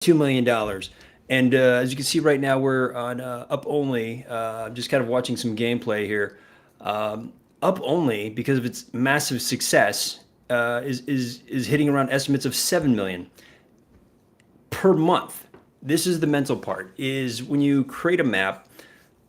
$2 million. And as you can see right now, we're on up only. Just kind of watching some gameplay here. Up only because of its massive success is hitting around estimates of 7 million per month. This is the mental part: is when you create a map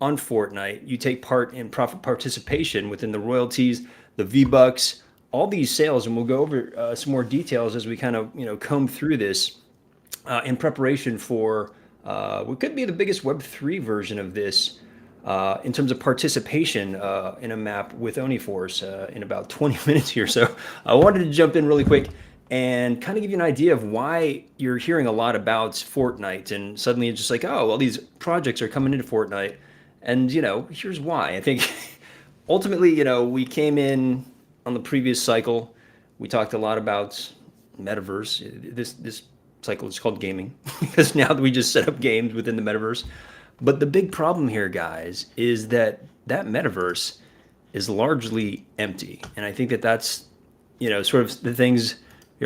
on Fortnite, you take part in profit participation within the royalties, the V Bucks, all these sales, and we'll go over some more details as we kind of comb through this in preparation for what could be the biggest Web3 version of this in terms of participation in a map with Oniforce in about 20 minutes here. So I wanted to jump in really quick and kind of give you an idea of why you're hearing a lot about Fortnite. And suddenly it's just like, oh, well, these projects are coming into Fortnite. And, here's why. I think ultimately, we came in on the previous cycle. We talked a lot about metaverse. This cycle is called gaming because now that we just set up games within the metaverse. But the big problem here, guys, is that metaverse is largely empty, and I think that's sort of the things.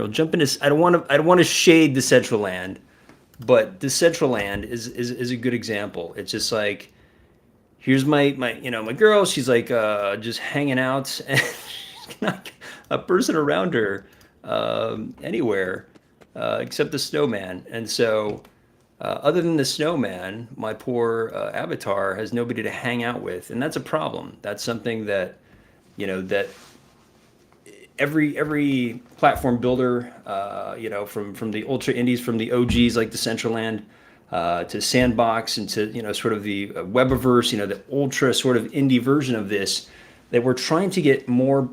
Jump into. I don't want to shade Decentraland, but Decentraland is a good example. It's just like, here's my girl. She's like just hanging out, and she's not a person around her anywhere except the snowman. And so, other than the snowman, my poor avatar has nobody to hang out with, and that's a problem. That's something that that every platform builder, from the ultra indies, from the OGs like Decentraland, to Sandbox, and to sort of the Webiverse, the ultra sort of indie version of this, that we're trying to get more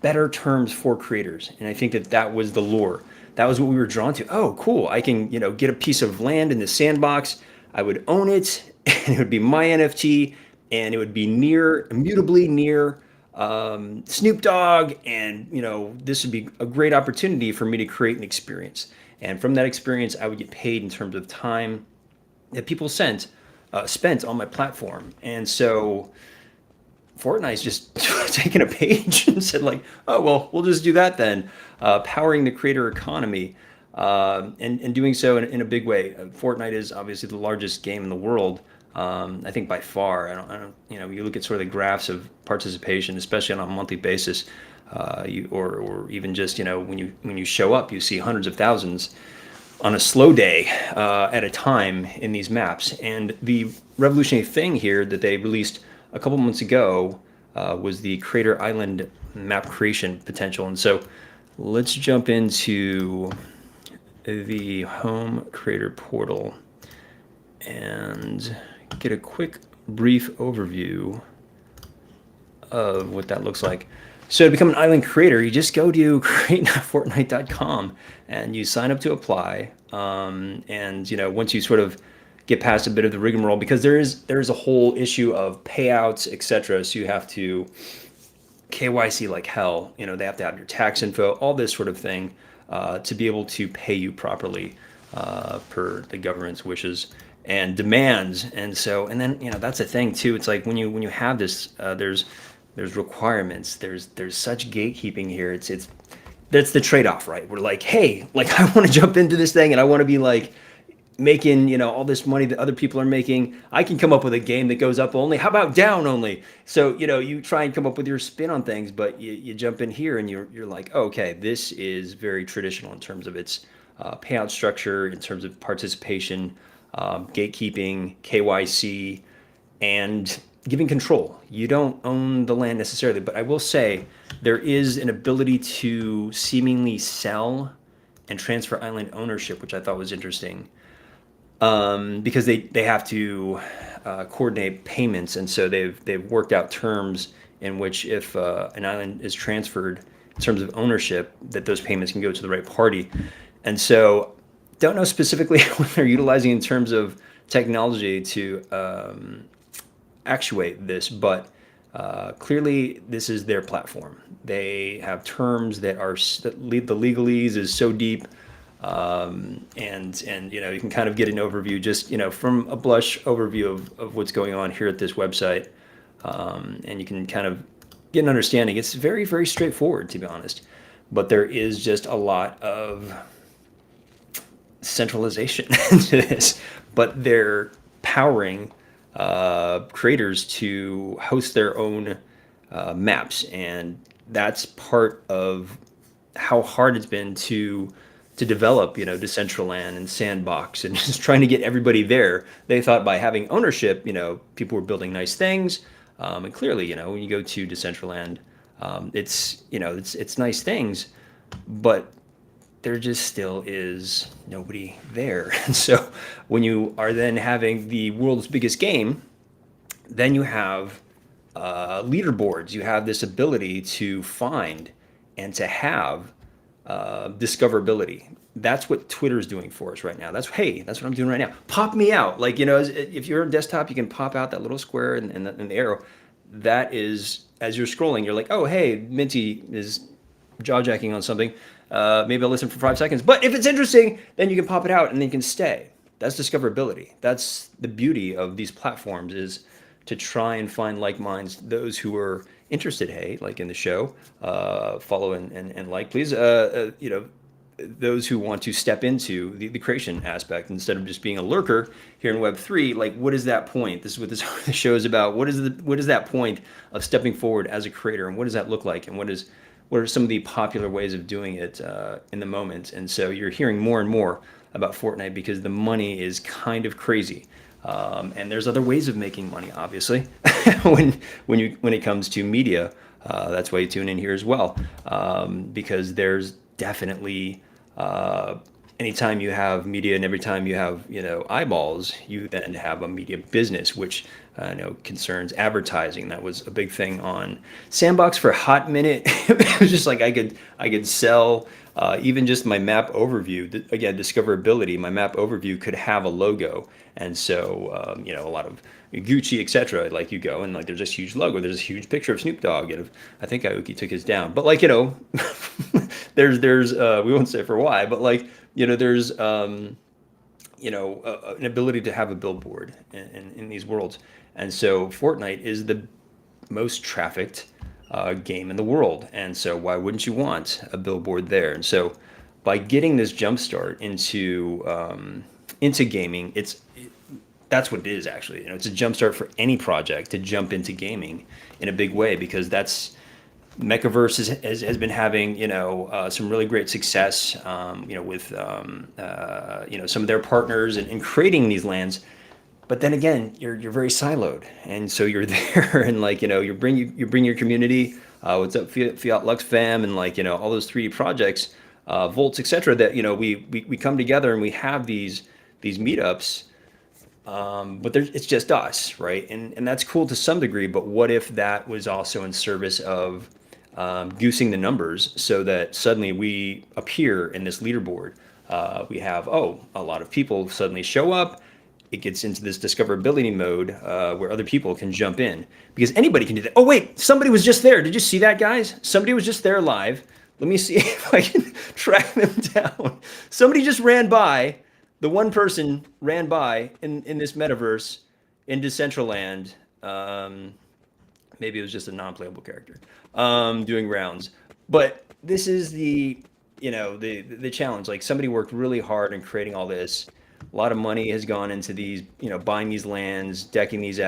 better terms for creators, and I think that was the lure. That was what we were drawn to. Oh, cool! I can get a piece of land in the Sandbox. I would own it, and it would be my NFT, and it would be immutably near Snoop Dogg, and this would be a great opportunity for me to create an experience. And from that experience, I would get paid in terms of time that people spent on my platform. And so Fortnite's just taken a page and said like, oh well, we'll just do that then, powering the creator economy, and doing so in a big way. Fortnite is obviously the largest game in the world. I think by far. I don't. You look at sort of the graphs of participation, especially on a monthly basis, or even just when you show up, you see hundreds of thousands on a slow day at a time in these maps. And the revolutionary thing here that they released a couple months ago was the Creator Island map creation potential. And so let's jump into the home creator portal and get a quick brief overview of what that looks like. So to become an island creator, you just go to create.fortnite.com and you sign up to apply. And once you sort of get past a bit of the rigmarole, because there's a whole issue of payouts, etc. So you have to KYC like hell. They have to have your tax info, all this sort of thing, to be able to pay you properly per the government's wishes and demands. And so, and then that's the thing too. It's like when you have this, there's requirements. There's such gatekeeping here. It's that's the trade-off, right? We're like, hey, like I want to jump into this thing and I want to be like making all this money that other people are making. I can come up with a game that goes up only. How about down only? So you try and come up with your spin on things, but you jump in here and you're like, oh, okay, this is very traditional in terms of its payout structure, in terms of participation, gatekeeping, KYC, and giving control. You don't own the land necessarily, but I will say there is an ability to seemingly sell and transfer island ownership, which I thought was interesting, because they have to coordinate payments, and so they've worked out terms in which if an island is transferred in terms of ownership, that those payments can go to the right party. And so don't know specifically what they're utilizing in terms of technology to actuate this, but clearly this is their platform. They have terms that the legalese is so deep, and you can kind of get an overview just from a blush overview of what's going on here at this website, and you can kind of get an understanding. It's very, very straightforward, to be honest, but there is just a lot of centralization into this, but they're powering creators to host their own maps, and that's part of how hard it's been to develop, Decentraland and Sandbox, and just trying to get everybody there. They thought by having ownership, people were building nice things, and clearly, when you go to Decentraland, it's nice things, but there just still is nobody there. And so when you are then having the world's biggest game, then you have leaderboards. You have this ability to find and to have discoverability. That's what Twitter's doing for us right now. That's what I'm doing right now. Pop me out. Like, if you're on desktop, you can pop out that little square and the arrow. That is, as you're scrolling, you're like, oh, hey, Minty is jaw jacking on something. Maybe I'll listen for 5 seconds. But if it's interesting, then you can pop it out and then you can stay. That's discoverability. That's the beauty of these platforms, is to try and find like minds, those who are interested, hey, like in the show, follow and like, please, those who want to step into the creation aspect instead of just being a lurker here in Web3. Like, what is that point? This is what this show is about. What is that point of stepping forward as a creator, and what does that look like, and what are some of the popular ways of doing it in the moment? And so you're hearing more and more about Fortnite because the money is kind of crazy. And there's other ways of making money, obviously, when it comes to media. That's why you tune in here as well, because there's definitely anytime you have media and every time you have eyeballs, you then have a media business, which I know concerns advertising. That was a big thing on Sandbox for a hot minute. It was just like I could sell even just my map overview. Again, discoverability. My map overview could have a logo, and so a lot of Gucci, etc. Like you go and like there's this huge logo, there's this huge picture of Snoop Dogg, and I think Aoki took his down. But like there's we won't say for why, but like there's an ability to have a billboard in these worlds. And so Fortnite is the most trafficked game in the world. And so why wouldn't you want a billboard there? And so by getting this jump start into gaming, that's what it is actually. It's a jump start for any project to jump into gaming in a big way, because that's Mechaverse has been having some really great success with some of their partners and creating these lands. But then again, you're very siloed, and so you're there, and like you bring your community. What's up, Fiat Lux fam, and like all those 3D projects, Volts, etc. That we come together and we have these meetups. But it's just us, right? And that's cool to some degree. But what if that was also in service of goosing the numbers, so that suddenly we appear in this leaderboard? We have a lot of people suddenly show up. It gets into this discoverability mode where other people can jump in, because anybody can do that. Oh wait, somebody was just there. Did you see that, guys? Somebody was just there live. Let me see if I can track them down. Somebody just ran by. The one person ran by in this metaverse in Decentraland. Maybe it was just a non-playable character doing rounds. But this is the challenge. Like, somebody worked really hard in creating all this. A lot of money has gone into these, buying these lands, decking these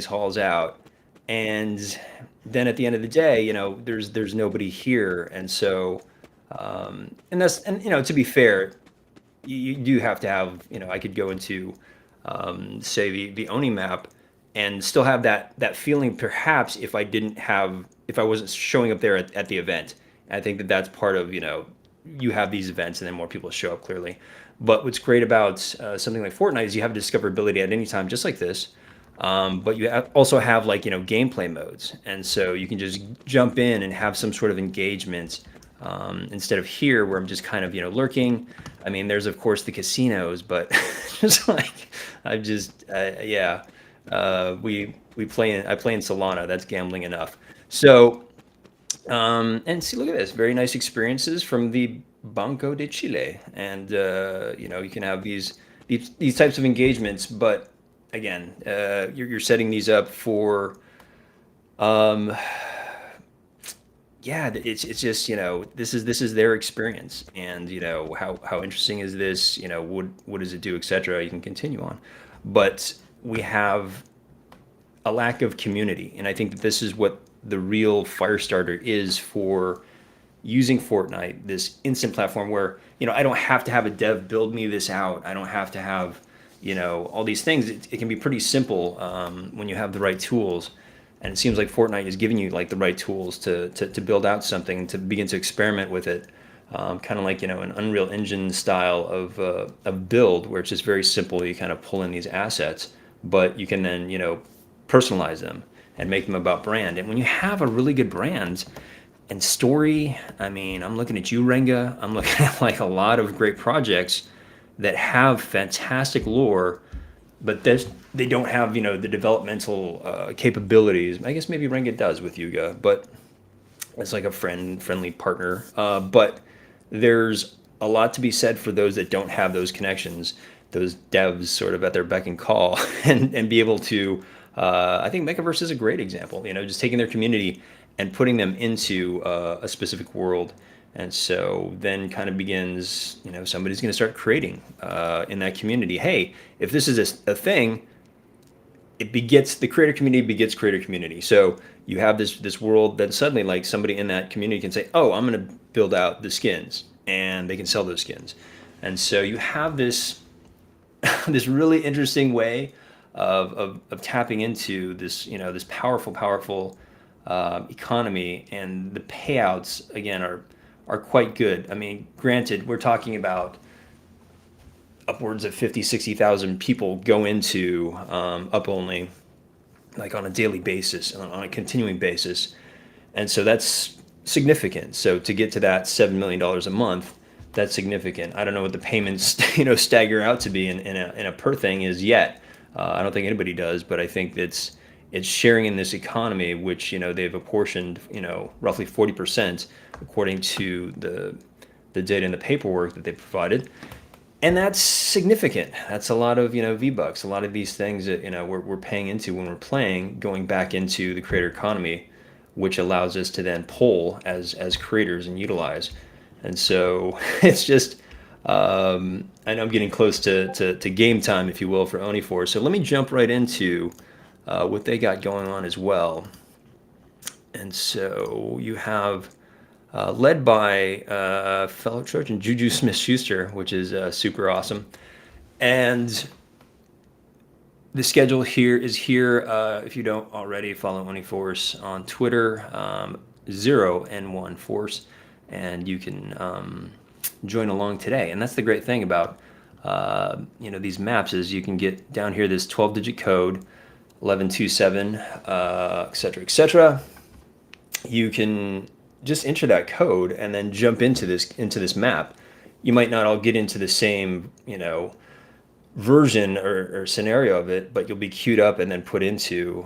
halls out, and then at the end of the day, there's nobody here, and so, to be fair, you do have to have, I could go into, say the Oni map, and still have that feeling, perhaps if I wasn't showing up there at the event. And I think that's part of, you have these events and then more people show up, clearly. But what's great about something like Fortnite is you have discoverability at any time, just like this. But you also have gameplay modes, and so you can just jump in and have some sort of engagement, instead of here where I'm just kind of lurking. I mean, there's of course the casinos, but just like I play in Solana. That's gambling enough. So and see, look at this, very nice experiences from the Banco de Chile, and you can have these types of engagements, but again, you're setting these up for yeah, it's just, this is their experience, and how interesting is this? What does it do, etc. You can continue on, but we have a lack of community, and I think that this is what the real fire starter is for using Fortnite, this instant platform where I don't have to have a dev build me this out. I don't have to have all these things. It can be pretty simple when you have the right tools, and it seems like Fortnite is giving you like the right tools to build out something, to begin to experiment with it. Kind of like an Unreal Engine style of build, where it's just very simple. You kind of pull in these assets, but you can then personalize them and make them about brand. And when you have a really good brand and story, I mean, I'm looking at you, Renga. I'm looking at like a lot of great projects that have fantastic lore, but they don't have the developmental capabilities. I guess maybe Renga does with Yuga, but it's like a friendly partner. But there's a lot to be said for those that don't have those connections, those devs sort of at their beck and call, and be able to. I think Mechaverse is a great example. Just taking their community and putting them into a specific world. And so then kind of begins, somebody's going to start creating in that community. Hey, if this is a thing, it begets the creator community begets creator community. So you have this world that suddenly like somebody in that community can say, oh, I'm going to build out the skins, and they can sell those skins. And so you have this this really interesting way of tapping into this this powerful economy, and the payouts again are quite good. I mean, granted, we're talking about upwards of 50, 60,000 people go into Up Only, like on a daily basis, on a continuing basis. And so that's significant. So to get to that $7 million a month, that's significant. I don't know what the payments stagger out to be in a per thing is yet. I don't think anybody does, but I think it's sharing in this economy, which they've apportioned roughly 40% according to the data and the paperwork that they provided. And that's significant. That's a lot of V-Bucks, a lot of these things that we're paying into when we're playing, going back into the creator economy, which allows us to then pull as creators and utilize. And so it's just I know I'm getting close to game time, if you will, for Oni4. So let me jump right into what they got going on as well. And so you have led by fellow Trojan Juju Smith-Schuster, which is super awesome. And the schedule here is here. If you don't already, follow Oni4 on Twitter, 0N1 Force, and you can join along today. And that's the great thing about these maps is you can get down here this 12-digit code, 1127, etc. You can just enter that code and then jump into this map. You might not all get into the same version or scenario of it, but you'll be queued up and then put into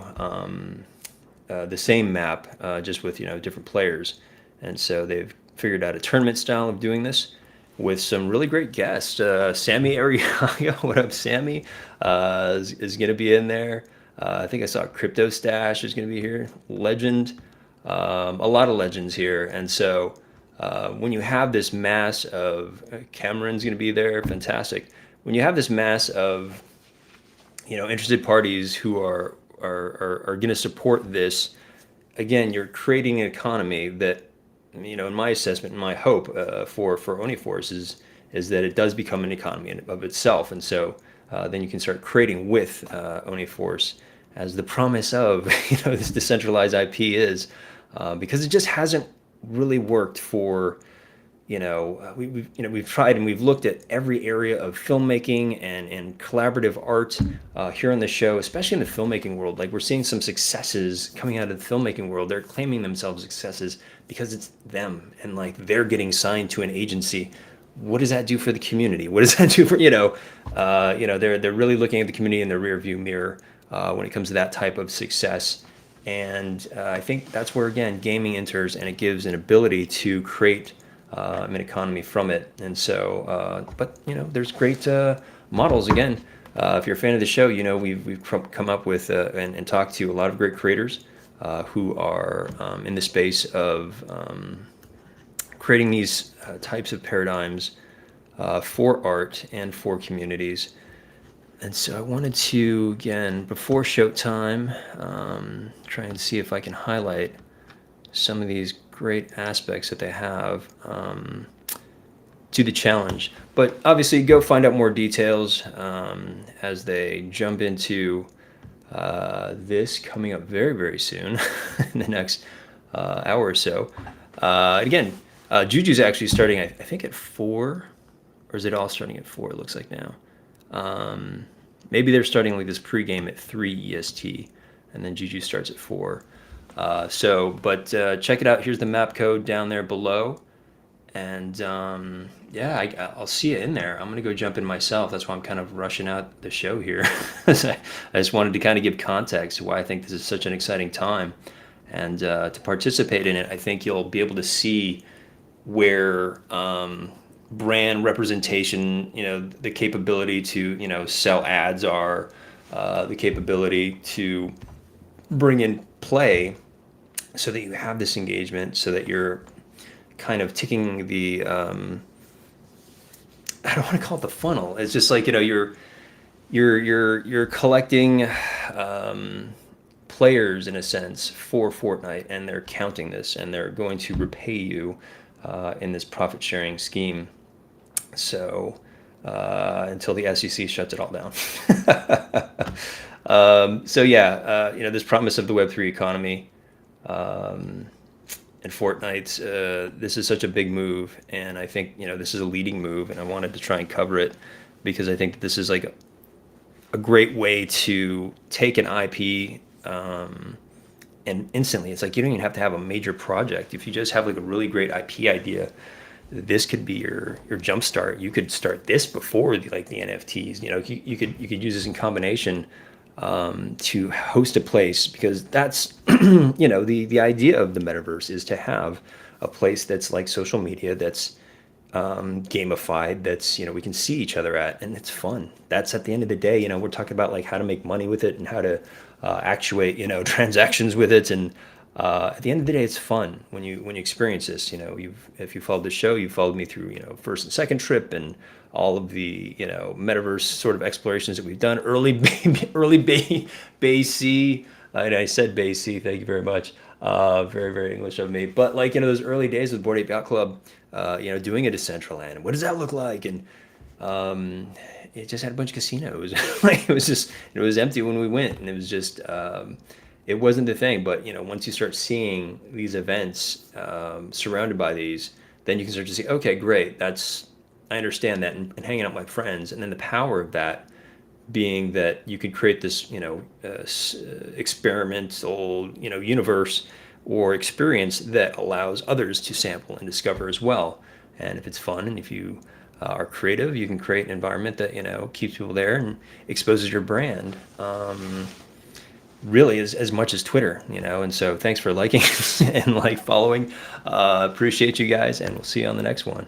the same map, just with different players. And so they've figured out a tournament style of doing this with some really great guests. Sammy Ariaga, what up, Sammy? Is going to be in there. I think I saw Crypto Stash is going to be here. Legend. A lot of legends here. And so when you have this mass of Cameron's going to be there, fantastic. When you have this mass of interested parties who are going to support this, again, you're creating an economy that in my assessment, and my hope for Oni4 is that it does become an economy of itself. And so then you can start creating with Oni4 as the promise of this decentralized IP is, because it just hasn't really worked for we've tried and we've looked at every area of filmmaking and collaborative art here on the show, especially in the filmmaking world. Like, we're seeing some successes coming out of the filmmaking world. They're claiming themselves successes because it's them, and like they're getting signed to an agency. What does that do for the community? What does that do for they're really looking at the community in the rear view mirror when it comes to that type of success. And I think that's where, again, gaming enters, and it gives an ability to create an economy from it. And so, but there's great models. Again, if you're a fan of the show, we've come up with and talked to a lot of great creators who are in the space of creating these types of paradigms for art and for communities. And so I wanted to, again, before showtime, try and see if I can highlight some of these great aspects that they have to the challenge. But obviously, go find out more details as they jump into this coming up very, very soon in the next hour or so. Again, Juju's actually starting, I think, at 4, or is it all starting at 4? It looks like now. Maybe they're starting like this pregame at 3 EST, and then Juju starts at 4. But check it out. Here's the map code down there below. And yeah, I'll see you in there. I'm going to go jump in myself. That's why I'm kind of rushing out the show here. I just wanted to kind of give context to why I think this is such an exciting time. And to participate in it, I think you'll be able to see where brand representation, the capability to, sell ads are, the capability to bring in play so that you have this engagement, so that you're kind of ticking the I don't want to call it the funnel. It's just like you're collecting players in a sense for Fortnite, and they're counting this, and they're going to repay you in this profit sharing scheme. So until the SEC shuts it all down. This promise of the Web3 economy. And Fortnite, this is such a big move, and I think this is a leading move, and I wanted to try and cover it because I think that this is like a great way to take an IP, and instantly, it's like you don't even have to have a major project. If you just have like a really great IP idea, this could be your jump start. You could start this before the NFTs. You could use this in combination to host a place, because that's the idea of the metaverse is to have a place that's like social media, that's gamified, that's we can see each other at, and it's fun. That's at the end of the day, we're talking about like how to make money with it and how to actuate transactions with it, and at the end of the day, it's fun when you experience this. If you followed the show, you followed me through first and second trip and all of the metaverse sort of explorations that we've done. Early Bay C, and I said Bay C. Thank you very much. Very, very English of me. But those early days with Bored Ape Yacht Club, doing a Decentraland. What does that look like? And it just had a bunch of casinos. It was empty when we went, and it was just. It wasn't the thing, but once you start seeing these events surrounded by these, then you can start to see, okay, great, I understand that, and hanging out with my friends, and then the power of that being that you could create this, experimental, universe or experience that allows others to sample and discover as well. And if it's fun, and if you are creative, you can create an environment that keeps people there and exposes your brand. Really as much as Twitter, and so thanks for liking and following. Appreciate you guys, and we'll see you on the next one.